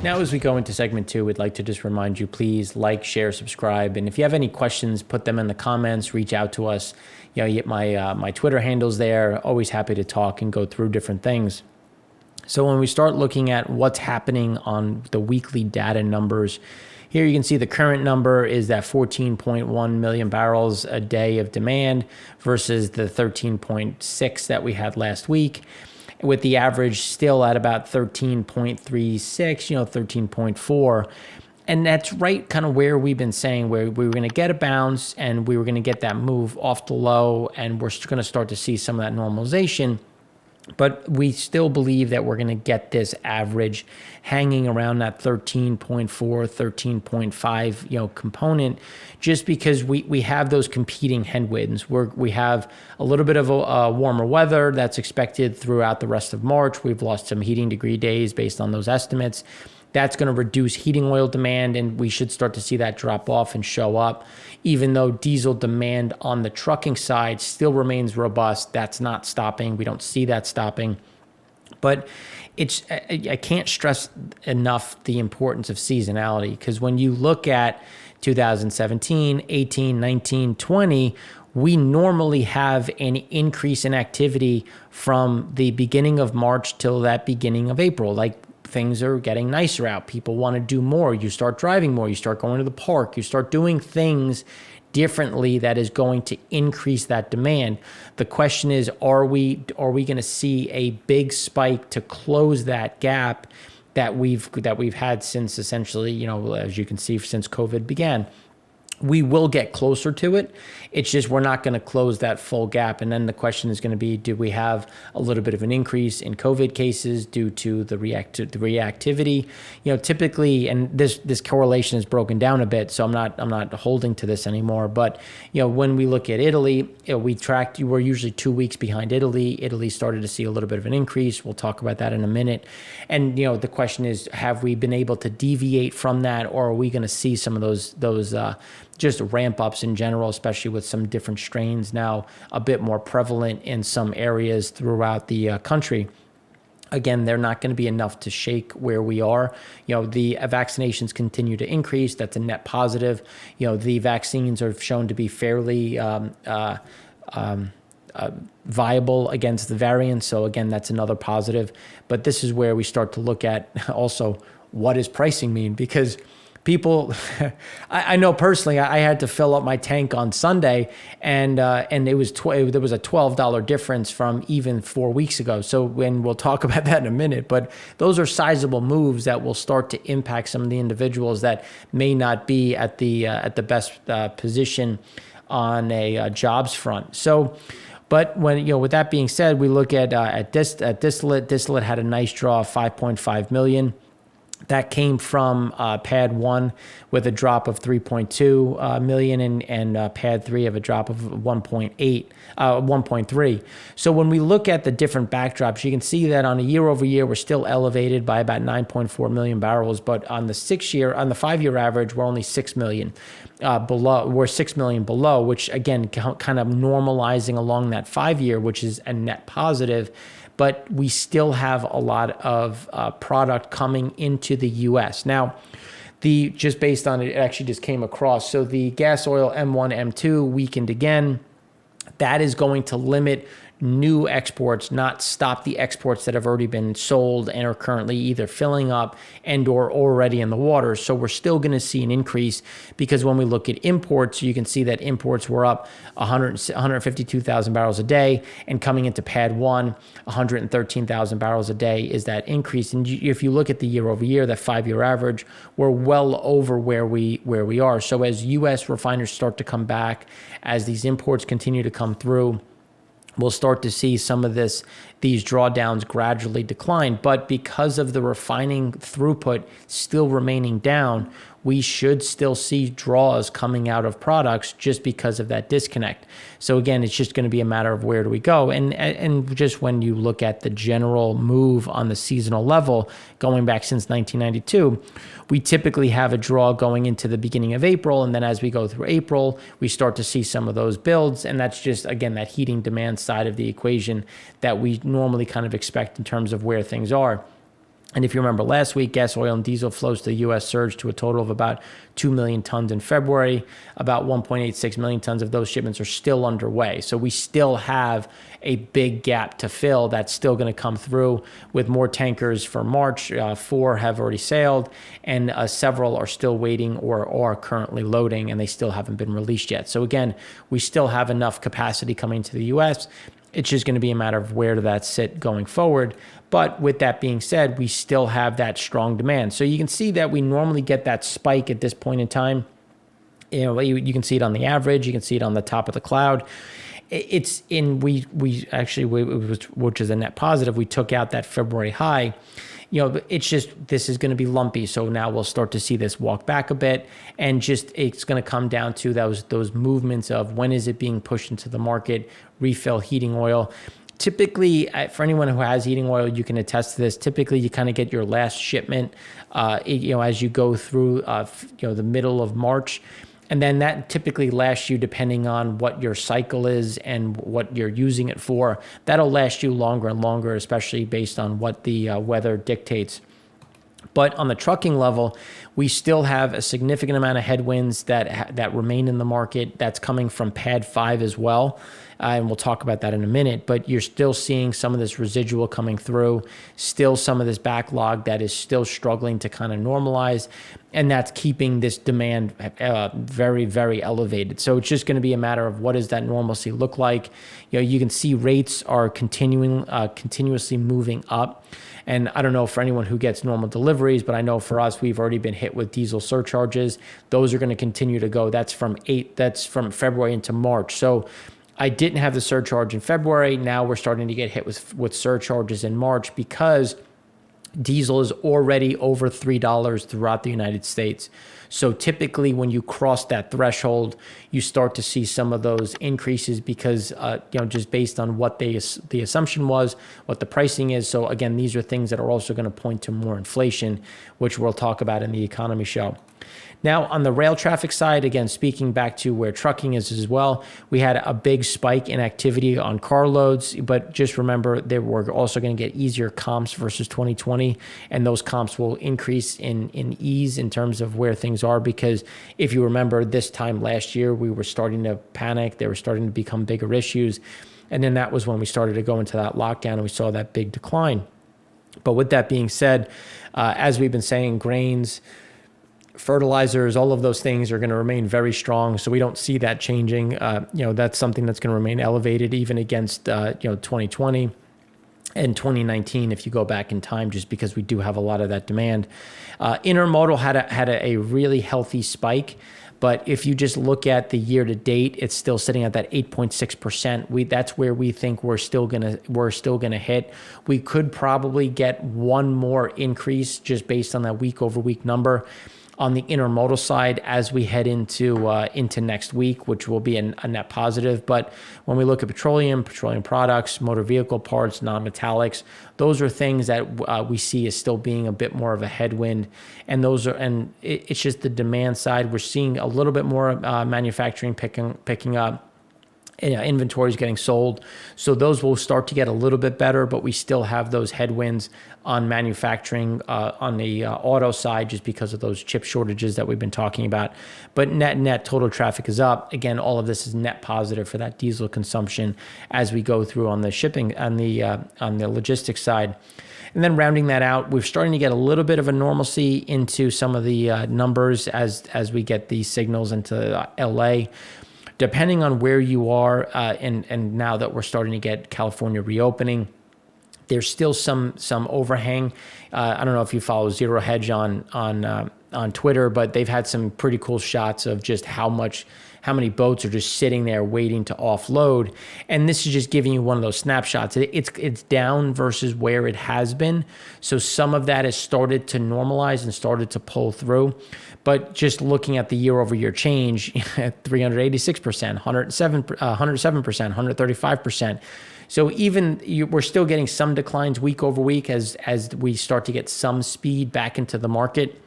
Now, as we go into segment 2, we'd like to just remind you, please like, share, subscribe. And if you have any questions, put them in the comments, reach out to us. You get my Twitter handles there. Always happy to talk and go through different things. So when we start looking at what's happening on the weekly data numbers, here you can see the current number is that 14.1 million barrels a day of demand versus the 13.6 that we had last week, with the average still at about 13.36, 13.4. And that's right kind of where we've been saying where we were going to get a bounce and we were going to get that move off the low, and we're going to start to see some of that normalization. But we still believe that we're going to get this average hanging around that 13.4, 13.5, component, just because we have those competing headwinds. We have a little bit of a warmer weather that's expected throughout the rest of March. We've lost some heating degree days based on those estimates. That's going to reduce heating oil demand, and we should start to see that drop off and show up. Even though diesel demand on the trucking side still remains robust, that's not stopping. We don't see that stopping. But I can't stress enough the importance of seasonality, because when you look at 2017, 18, 19, 20, we normally have an increase in activity from the beginning of March till that beginning of April. Like, things are getting nicer out. People want to do more. You start driving more. You start going to the park. You start doing things differently that is going to increase that demand. The question is, are we going to see a big spike to close that gap that we've had since essentially, as you can see, since COVID began? We will get closer to it. It's just we're not going to close that full gap. And then the question is going to be, do we have a little bit of an increase in COVID cases due to the reactivity? Typically, and this correlation is broken down a bit, so I'm not holding to this anymore. But when we look at Italy, we're usually 2 weeks behind Italy. Italy started to see a little bit of an increase. We'll talk about that in a minute. And the question is, have we been able to deviate from that, or are we going to see some of those just ramp ups in general, especially with some different strains now a bit more prevalent in some areas throughout the country? Again, they're not going to be enough to shake where we are. The vaccinations continue to increase. That's a net positive. The vaccines are shown to be fairly viable against the variants. So again, that's another positive. But this is where we start to look at also, what does pricing mean? Because people, I know personally, I had to fill up my tank on Sunday, and it was there was a $12 difference from even 4 weeks ago. So we'll talk about that in a minute, but those are sizable moves that will start to impact some of the individuals that may not be at the best position on a jobs front. So. But when with that being said, we look at distillate. Distillate had a nice draw of 5.5 million. That came from pad 1 with a drop of 3.2 million and pad 3 of a drop of 1.3. So when we look at the different backdrops, you can see that on a year over year, we're still elevated by about 9.4 million barrels. But on the 5-year average, we're only 6 million below. We're 6 million below, which again, kind of normalizing along that 5-year, which is a net positive. But we still have a lot of product coming into the U.S. Now, just based on it actually just came across. So the gas oil M1, M2 weakened again. That is going to limit new exports, not stop the exports that have already been sold and are currently either filling up and or already in the water. So we're still going to see an increase, because when we look at imports, you can see that imports were up 152,000 barrels a day, and coming into pad 1, 113,000 barrels a day is that increase. And if you look at the year over year, that 5-year average, we're well over where we are. So as U.S. refiners start to come back, as these imports continue to come through, we'll start to see some of these drawdowns gradually decline. But because of the refining throughput still remaining down, we should still see draws coming out of products just because of that disconnect. So again, it's just going to be a matter of where do we go. And just when you look at the general move on the seasonal level, going back since 1992, we typically have a draw going into the beginning of April. And then as we go through April, we start to see some of those builds. And that's just, again, that heating demand side of the equation that we normally kind of expect in terms of where things are. And if you remember last week, gas, oil, and diesel flows to the U.S. surged to a total of about 2 million tons in February. About 1.86 million tons of those shipments are still underway. So we still have a big gap to fill that's still going to come through with more tankers for March. 4 have already sailed, and several are still waiting or are currently loading, and they still haven't been released yet. So again, we still have enough capacity coming to the U.S. It's just going to be a matter of where does that sit going forward. But with that being said, we still have that strong demand. So you can see that we normally get that spike at this point in time. You can see it on the average. You can see it on the top of the cloud. It's in, we actually, which is a net positive, we took out that February high. It's just, this is going to be lumpy. So now we'll start to see this walk back a bit, and just, it's going to come down to those movements of when is it being pushed into the market, refill heating oil. Typically, for anyone who has heating oil, you can attest to this. Typically, you kind of get your last shipment, as you go through, the middle of March. And then that typically lasts you, depending on what your cycle is and what you're using it for. That'll last you longer and longer, especially based on what the weather dictates. But on the trucking level, we still have a significant amount of headwinds that remain in the market. That's coming from Pad 5 as well. And we'll talk about that in a minute. But you're still seeing some of this residual coming through, still some of this backlog that is still struggling to kind of normalize. And that's keeping this demand very, very elevated. So it's just going to be a matter of what does that normalcy look like. You can see rates are continuously moving up. And I don't know for anyone who gets normal deliveries, but I know for us, we've already been hit with diesel surcharges. Those are going to continue to go. That's from February into March. So I didn't have the surcharge in February. Now we're starting to get hit with surcharges in March because diesel is already over $3 throughout the United States. So typically when you cross that threshold, you start to see some of those increases because, just based on what the assumption was, what the pricing is. So again, these are things that are also going to point to more inflation, which we'll talk about in the economy show. Now, on the rail traffic side, again, speaking back to where trucking is as well, we had a big spike in activity on carloads, but just remember that we're also going to get easier comps versus 2020, and those comps will increase in ease in terms of where things are, because if you remember this time last year, we were starting to panic. They were starting to become bigger issues, and then that was when we started to go into that lockdown, and we saw that big decline. But with that being said, as we've been saying, grains, fertilizers, all of those things are going to remain very strong. So we don't see that changing. That's something that's going to remain elevated even against, 2020 and 2019, if you go back in time, just because we do have a lot of that demand. Intermodal had a really healthy spike. But if you just look at the year to date, it's still sitting at that 8.6%. That's where we think we're still gonna hit. We could probably get one more increase just based on that week over week number on the intermodal side as we head into next week, which will be a net positive. But when we look at petroleum products, motor vehicle parts, non-metallics, those are things that we see as still being a bit more of a headwind. And it's just the demand side. We're seeing a little bit more manufacturing picking up. Inventory is getting sold. So those will start to get a little bit better, but we still have those headwinds on manufacturing on the auto side just because of those chip shortages that we've been talking about. But net total traffic is up. Again, all of this is net positive for that diesel consumption as we go through on the shipping, on the logistics side. And then rounding that out, we're starting to get a little bit of a normalcy into some of the numbers as we get these signals into LA. Depending on where you are, and now that we're starting to get California reopening, there's still some overhang. I don't know if you follow Zero Hedge on Twitter, but they've had some pretty cool shots of just how many boats are just sitting there waiting to offload. And this is just giving you one of those snapshots. It's down versus where it has been. So some of that has started to normalize and started to pull through. But just looking at the year-over-year change, 386%, 107%, 135%. So we're still getting some declines week over week as we start to get some speed back into the market.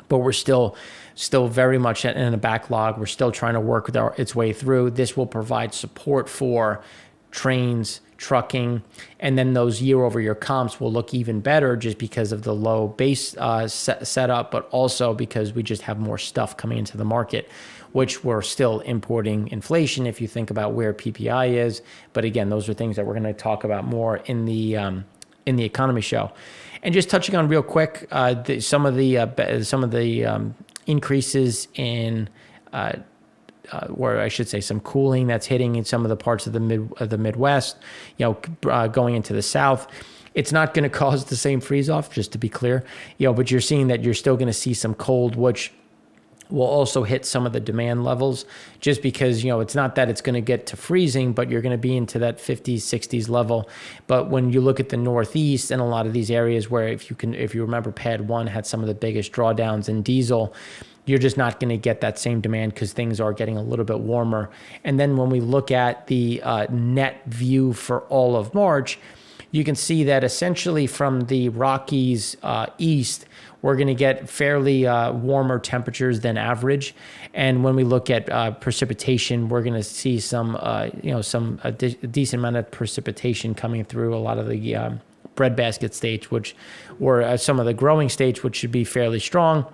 But we're still very much in a backlog. We're still trying to work its way through. This will provide support for trains, trucking, and then those year-over-year comps will look even better just because of the low base setup, but also because we just have more stuff coming into the market, which we're still importing inflation if you think about where PPI is. But again, those are things that we're going to talk about more in the economy show. And just touching on real quick, some of the increases in or I should say some cooling that's hitting in some of the parts of the Midwest, going into the South. It's not going to cause the same freeze off, just to be clear, but you're seeing that you're still going to see some cold, which will also hit some of the demand levels, just because, it's not that it's going to get to freezing, but you're going to be into that 50s, 60s level. But when you look at the Northeast and a lot of these areas where if you remember, Pad 1 had some of the biggest drawdowns in diesel, you're just not going to get that same demand because things are getting a little bit warmer. And then when we look at the net view for all of March, you can see that essentially from the Rockies east, we're going to get fairly warmer temperatures than average. And when we look at precipitation, we're going to see a decent amount of precipitation coming through a lot of the breadbasket states, or some of the growing states, which should be fairly strong.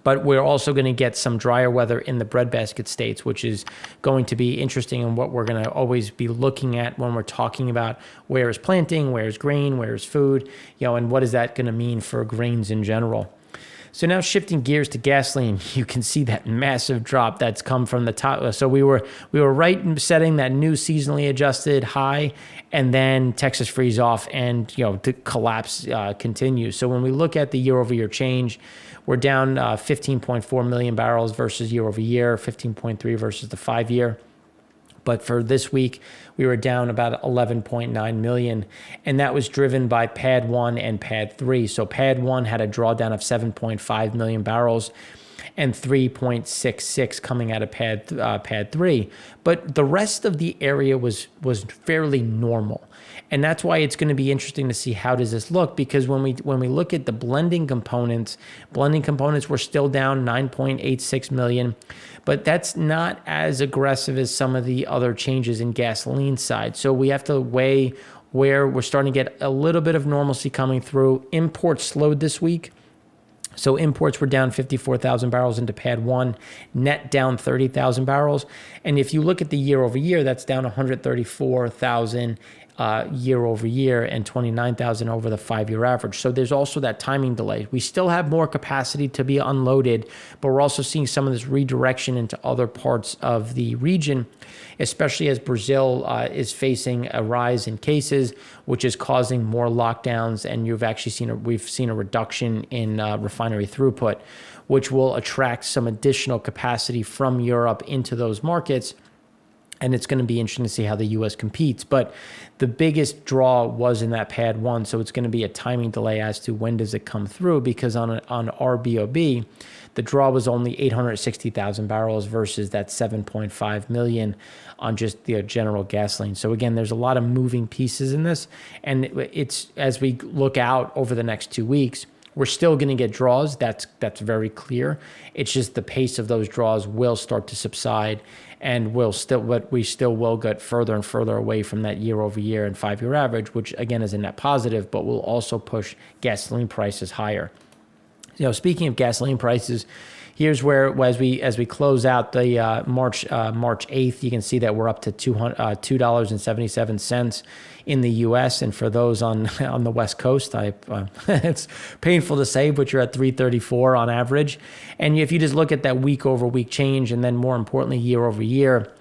But we're also going to get some drier weather in the breadbasket states, which is going to be interesting, and what we're going to always be looking at when we're talking about where is planting, where is grain, where is food, and what is that going to mean for grains in general. So now shifting gears to gasoline, you can see that massive drop that's come from the top. So we were right in setting that new seasonally adjusted high, and then Texas freeze off, and the collapse continues. So when we look at the year-over-year change, we're down 15.4 million barrels versus year over year, 15.3 versus the 5-year. But for this week, we were down about 11.9 million, and that was driven by Pad 1 and Pad 3. So Pad 1 had a drawdown of 7.5 million barrels and 3.66 coming out of Pad 3. But the rest of the area was fairly normal. And that's why it's going to be interesting to see how does this look, because when we look at the blending components were still down 9.86 million, but that's not as aggressive as some of the other changes in gasoline side. So we have to weigh where we're starting to get a little bit of normalcy coming through. Imports slowed this week. So imports were down 54,000 barrels into Pad 1, net down 30,000 barrels. And if you look at the year over year, that's down 134,000 year over year and 29,000 over the 5-year average. So there's also that timing delay. We still have more capacity to be unloaded, but we're also seeing some of this redirection into other parts of the region, especially as Brazil is facing a rise in cases, which is causing more lockdowns. And we've seen a reduction in refinery throughput, which will attract some additional capacity from Europe into those markets. And it's going to be interesting to see how the U.S. competes. But the biggest draw was in that Pad 1, so it's going to be a timing delay as to when does it come through, because on RBOB, the draw was only 860,000 barrels versus that 7.5 million on just the general gasoline. So again, there's a lot of moving pieces in this. And it's as we look out over the next 2 weeks, we're still going to get draws. That's very clear. It's just the pace of those draws will start to subside, and we still will get further and further away from that year over year and 5-year average, which again is a net positive, but will also push gasoline prices higher. Speaking of gasoline prices, here's where as we close out the March 8th, you can see that we're up to $2.77 in the U.S. And for those on the West Coast, it's painful to say, but you're at $3.34 on average. And if you just look at that week over week change, and then more importantly year over year,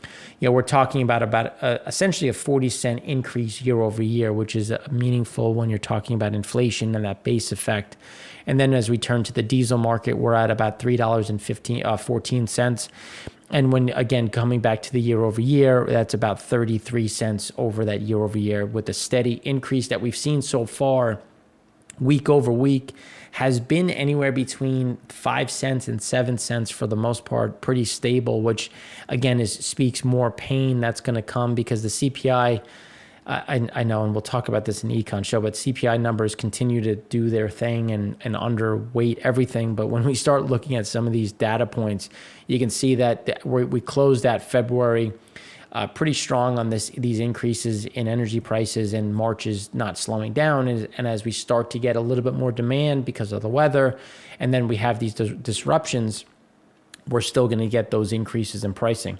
we're talking about essentially a 40-cent increase year over year, which is meaningful when you're talking about inflation and that base effect. And then as we turn to the diesel market, we're at about $3.14. And when, again, coming back to the year over year, that's about 33 cents over that year over year, with the steady increase that we've seen so far week over week has been anywhere between 5 cents and 7 cents for the most part, pretty stable, which again speaks more pain that's going to come because the CPI, I know, and we'll talk about this in the econ show, but CPI numbers continue to do their thing and underweight everything. But when we start looking at some of these data points, you can see that we closed that February pretty strong on these increases in energy prices, and March is not slowing down. And as we start to get a little bit more demand because of the weather, and then we have these disruptions, we're still going to get those increases in pricing.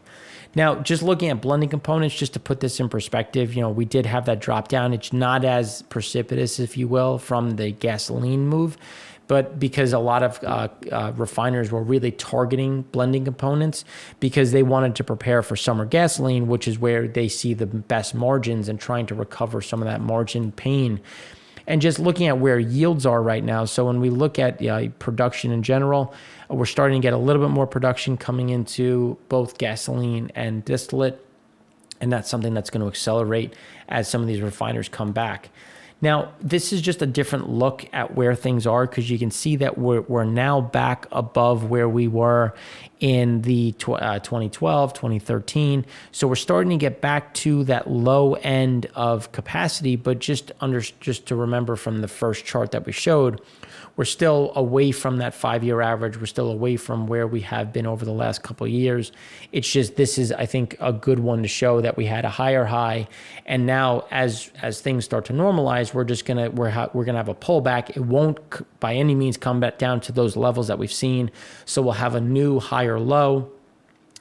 Now, just looking at blending components, just to put this in perspective, we did have that drop down. It's not as precipitous, if you will, from the gasoline move, but because a lot of refiners were really targeting blending components because they wanted to prepare for summer gasoline, which is where they see the best margins, and trying to recover some of that margin pain. And just looking at where yields are right now. So when we look at production in general, we're starting to get a little bit more production coming into both gasoline and distillate. And that's something that's going to accelerate as some of these refiners come back. Now, this is just a different look at where things are, because you can see that we're now back above where we were in the 2012, 2013. So we're starting to get back to that low end of capacity, but just to remember from the first chart that we showed, we're still away from that 5-year average. We're still away from where we have been over the last couple of years. It's just, this is, I think, a good one to show that we had a higher high, and now as things start to normalize, we're gonna have a pullback. It won't by any means come back down to those levels that we've seen. So we'll have a new higher low,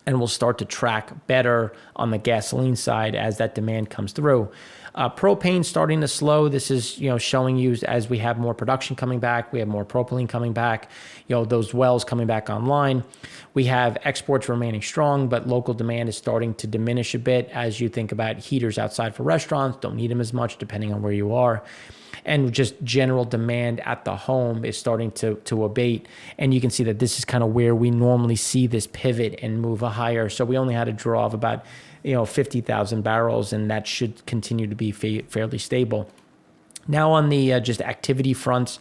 and we'll start to track better on the gasoline side as that demand comes through. Propane starting to slow. This is, showing you as we have more production coming back, we have more propylene coming back, those wells coming back online. We have exports remaining strong, but local demand is starting to diminish a bit as you think about heaters outside for restaurants. Don't need them as much depending on where you are. And just general demand at the home is starting to abate. And you can see that this is kind of where we normally see this pivot and move higher. So we only had a draw of about 50,000 barrels, and that should continue to be fairly stable. Now on the just activity fronts,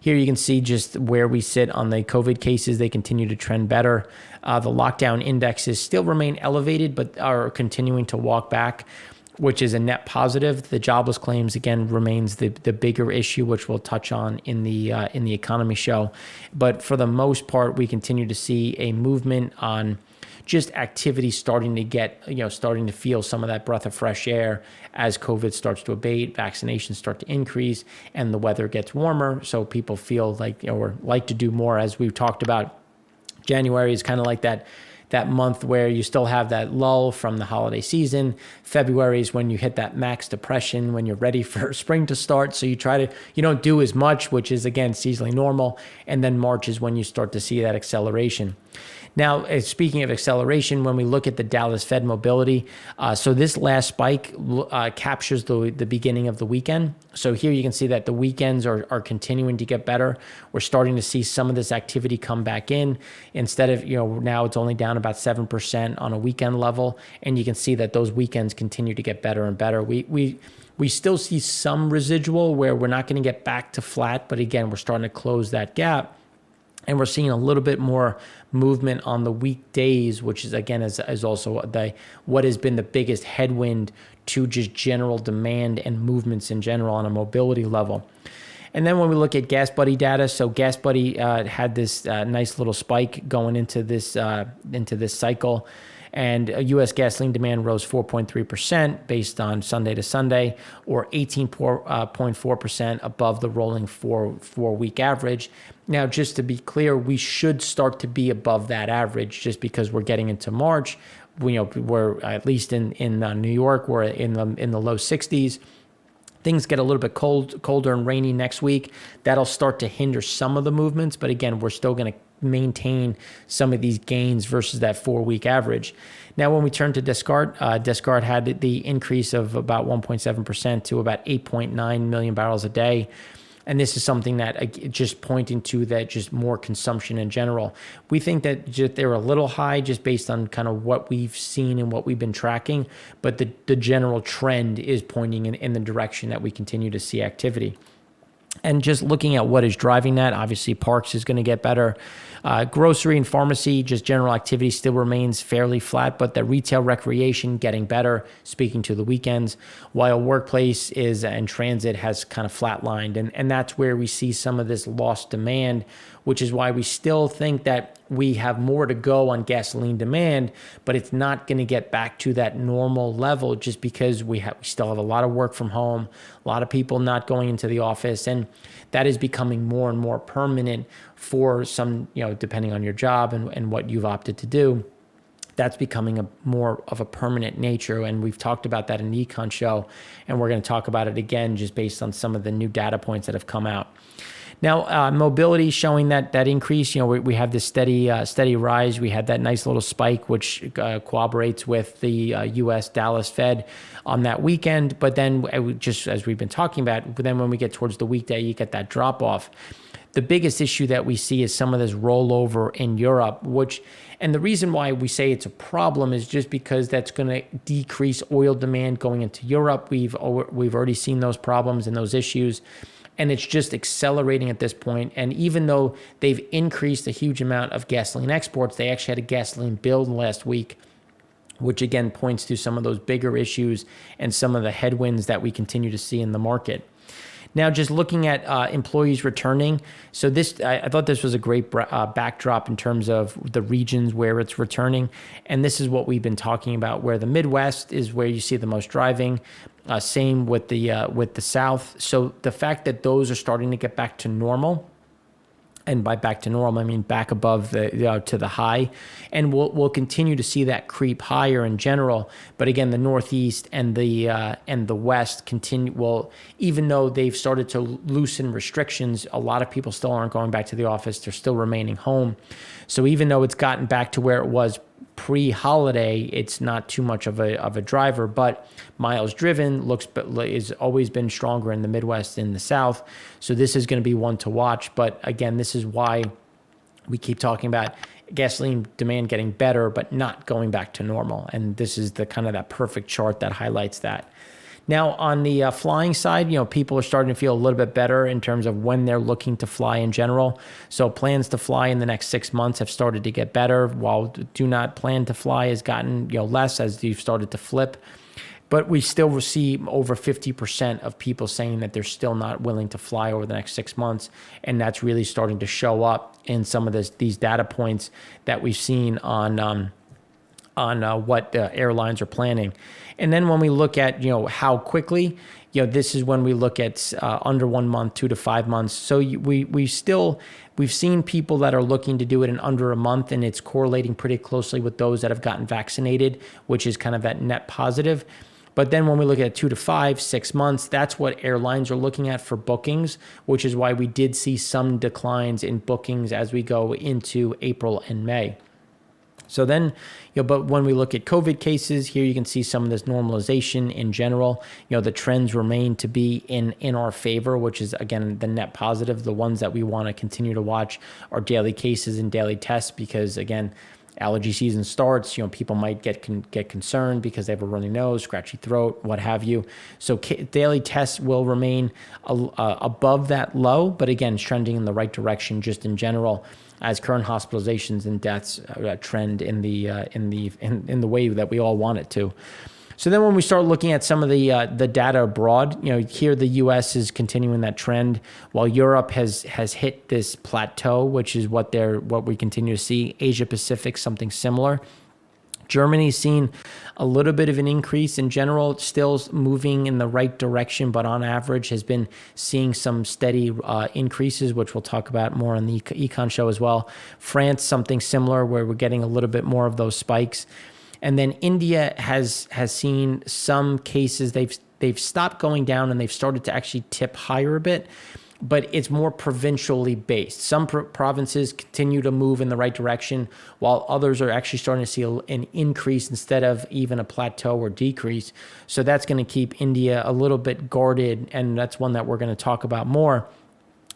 here you can see just where we sit on the COVID cases. They continue to trend better. The lockdown indexes still remain elevated, but are continuing to walk back, which is a net positive. The jobless claims, again, remains the bigger issue, which we'll touch on in the economy show. But for the most part, we continue to see a movement on just activity starting to feel some of that breath of fresh air as COVID starts to abate, vaccinations start to increase, and the weather gets warmer. So people feel like, or like to do more. As we've talked about, January is kind of like that month where you still have that lull from the holiday season. February is when you hit that max depression, when you're ready for spring to start. So you don't do as much, which is, again, seasonally normal. And then March is when you start to see that acceleration. Now, speaking of acceleration, when we look at the Dallas Fed mobility, so this last spike captures the beginning of the weekend. So here you can see that the weekends are continuing to get better. We're starting to see some of this activity come back in. Instead of, now it's only down about 7% on a weekend level. And you can see that those weekends continue to get better and better. We still see some residual where we're not going to get back to flat, but again, we're starting to close that gap. And we're seeing a little bit more movement on the weekdays, which is, again, is also what has been the biggest headwind to just general demand and movements in general on a mobility level. And then when we look at Gas Buddy data, so Gas Buddy had this nice little spike going into this cycle. And U.S. gasoline demand rose 4.3% based on Sunday to Sunday, or 18.4% above the rolling four-week average. Now, just to be clear, we should start to be above that average just because we're getting into March. We're at least in New York, we're in the low 60s. Things get a little bit colder and rainy next week. That'll start to hinder some of the movements, but again, we're still going to maintain some of these gains versus that 4-week average. Now, when we turn to discard had the increase of about 1.7% to about 8.9 million barrels a day. And this is something that just pointing to that just more consumption in general. We think that they're a little high just based on kind of what we've seen and what we've been tracking. But the general trend is pointing in the direction that we continue to see activity. And just looking at what is driving that, obviously parks is going to get better. Grocery and pharmacy, just general activity still remains fairly flat, but the retail recreation getting better, speaking to the weekends, while workplace and transit has kind of flatlined. And that's where we see some of this lost demand, which is why we still think that we have more to go on gasoline demand, but it's not going to get back to that normal level just because we still have a lot of work from home, a lot of people not going into the office, and that is becoming more and more permanent for some, depending on your job and what you've opted to do. That's becoming more of a permanent nature, and we've talked about that in the Econ show, and we're going to talk about it again just based on some of the new data points that have come out. Now, mobility showing that increase. We have this steady rise. We had that nice little spike, which corroborates with the U.S. Dallas Fed on that weekend. But then, just as we've been talking about, then when we get towards the weekday, you get that drop off. The biggest issue that we see is some of this rollover in Europe, and the reason why we say it's a problem is just because that's going to decrease oil demand going into Europe. We've already seen those problems and those issues, and it's just accelerating at this point. And even though they've increased a huge amount of gasoline exports, they actually had a gasoline build last week, which again points to some of those bigger issues and some of the headwinds that we continue to see in the market. Now, just looking at employees returning, so I thought this was a great backdrop in terms of the regions where it's returning, and this is what we've been talking about, where the Midwest is where you see the most driving. Same with the South. So the fact that those are starting to get back to normal, and by back to normal, I mean back above to the high, and we'll continue to see that creep higher in general. But again, the Northeast and the West continue. Well, even though they've started to loosen restrictions, a lot of people still aren't going back to the office. They're still remaining home. So even though it's gotten back to where it was pre-holiday, it's not too much of a driver, but miles driven is always been stronger in the Midwest and the South. So this is going to be one to watch. But again, this is why we keep talking about gasoline demand getting better, but not going back to normal. And this is the kind of that perfect chart that highlights that. Now, on the flying side, people are starting to feel a little bit better in terms of when they're looking to fly in general. So plans to fly in the next 6 months have started to get better, while do not plan to fly has gotten less as you've started to flip. But we still see over 50% of people saying that they're still not willing to fly over the next 6 months, and that's really starting to show up in some of these data points that we've seen on what airlines are planning. And then when we look at, how quickly, this is when we look at under 1 month, 2 to 5 months. So we've seen people that are looking to do it in under a month, and it's correlating pretty closely with those that have gotten vaccinated, which is kind of that net positive. But then when we look at 2 to 5, 6 months, that's what airlines are looking at for bookings, which is why we did see some declines in bookings as we go into April and May. So then, but when we look at COVID cases, here you can see some of this normalization in general. The trends remain to be in our favor, which is, again, the net positive. The ones that we want to continue to watch are daily cases and daily tests because, again, allergy season starts. People might get concerned because they have a runny nose, scratchy throat, what have you. So daily tests will remain above that low, but again, trending in the right direction just in general, as current hospitalizations and deaths trend in the way that we all want it to. So then when we start looking at some of the data abroad, here the U.S. is continuing that trend, while Europe has hit this plateau, which is what we continue to see. Asia Pacific, something similar. Germany's seen a little bit of an increase in general, still moving in the right direction, but on average has been seeing some steady increases, which we'll talk about more on the Econ show as well. France, something similar, where we're getting a little bit more of those spikes. And then India has seen some cases, they've stopped going down and they've started to actually tip higher a bit, but it's more provincially based. Some provinces continue to move in the right direction, while others are actually starting to see an increase instead of even a plateau or decrease. So that's going to keep India a little bit guarded, and that's one that we're going to talk about more.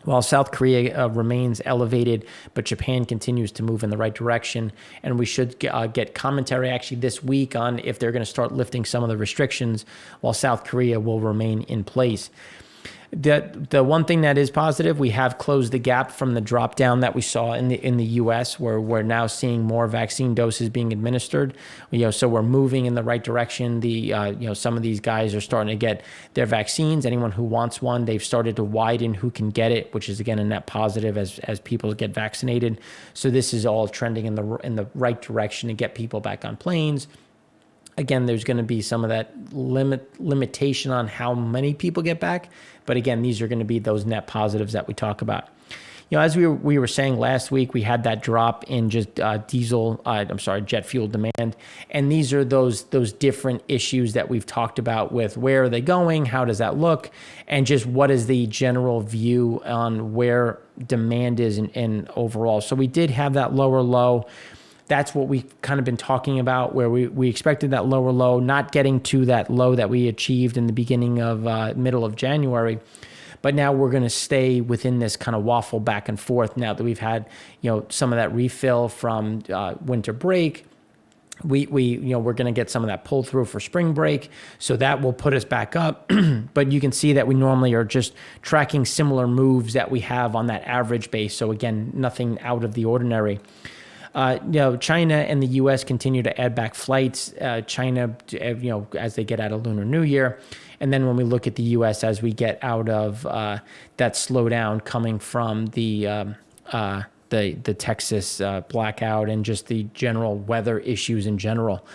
While South Korea remains elevated, but Japan continues to move in the right direction. And we should get commentary actually this week on if they're going to start lifting some of the restrictions, while South Korea will remain in place. The one thing that is positive, we have closed the gap from the drop down that we saw in the U.S., where we're now seeing more vaccine doses being administered. So we're moving in the right direction. Some of these guys are starting to get their vaccines. Anyone who wants one, they've started to widen who can get it, which is again a net positive as people get vaccinated. So this is all trending in the right direction to get people back on planes. Again, there's going to be some of that limitation on how many people get back. But again, these are going to be those net positives that we talk about. As we were saying last week, we had that drop in just jet fuel demand. And these are those different issues that we've talked about with where are they going, how does that look, and just what is the general view on where demand is in overall. So we did have that lower low. That's what we've kind of been talking about, where we expected that lower low, not getting to that low that we achieved in the beginning of middle of January. But now we're going to stay within this kind of waffle back and forth now that we've had, some of that refill from winter break. We're going to get some of that pull through for spring break. So that will put us back up. But you can see that we normally are just tracking similar moves that we have on that average base. So again, nothing out of the ordinary. China and the U.S. continue to add back flights. China, as they get out of Lunar New Year. And then when we look at the U.S. as we get out of that slowdown coming from the Texas blackout and just the general weather issues in general.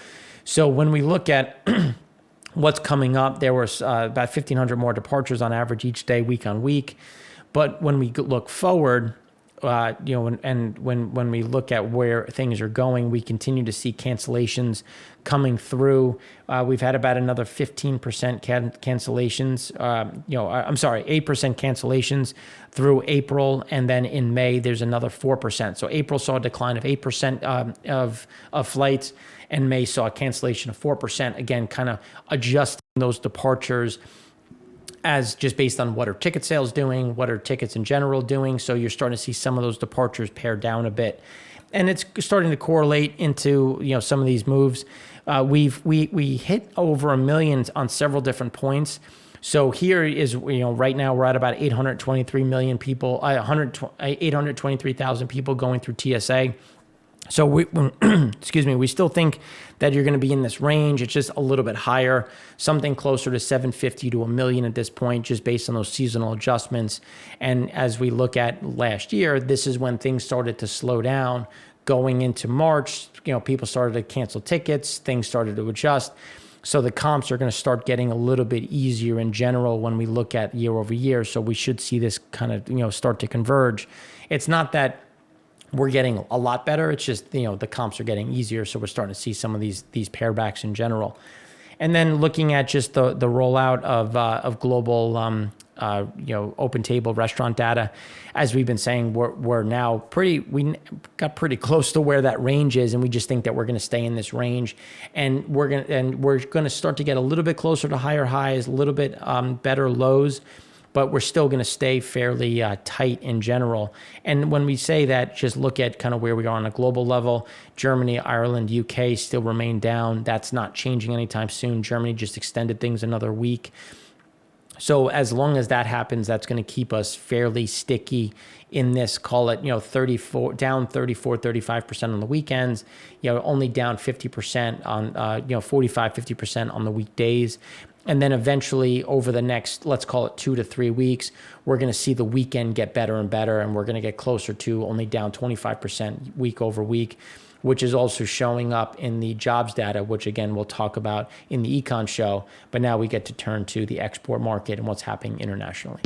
So when we look at what's coming up, there was about 1,500 more departures on average each day, week on week. But when we look forward, when we look at where things are going, we continue to see cancellations coming through. We've had about another 15% cancellations. 8% cancellations through April, and then in May there's another 4%. So April saw a decline of 8% of flights, and May saw a cancellation of 4%. Again, kind of adjusting those departures as just based on what are ticket sales doing, what are tickets in general doing. So you're starting to see some of those departures pare down a bit. And it's starting to correlate into, some of these moves. We hit over 1 million on several different points. So here is, right now we're at about 823 million people, 823,000 people going through TSA. So we still think that you're going to be in this range. It's just a little bit higher, something closer to 750 to 1 million at this point, just based on those seasonal adjustments. And as we look at last year, this is when things started to slow down. Going into March, people started to cancel tickets, things started to adjust. So the comps are going to start getting a little bit easier in general when we look at year over year. So we should see this kind of, start to converge. It's not that we're getting a lot better. It's just, the comps are getting easier. So we're starting to see some of these pairbacks in general. And then looking at just the rollout of global, OPENTABLE restaurant data, as we've been saying, we're now we got pretty close to where that range is. And we just think that we're going to stay in this range, and we're going to start to get a little bit closer to higher highs, a little bit better lows. But we're still going to stay fairly tight in general. And when we say that, just look at kind of where we are on a global level. Germany, Ireland, UK still remain down. That's not changing anytime soon. Germany just extended things another week. So as long as that happens, that's going to keep us fairly sticky in this, call it, down 34, 35% on the weekends, only down 50% on, 45, 50% on the weekdays. And then eventually over the next, let's call it 2 to 3 weeks, we're going to see the weekend get better and better, and we're going to get closer to only down 25% week over week, which is also showing up in the jobs data, which again, we'll talk about in the econ show. But now we get to turn to the export market and what's happening internationally.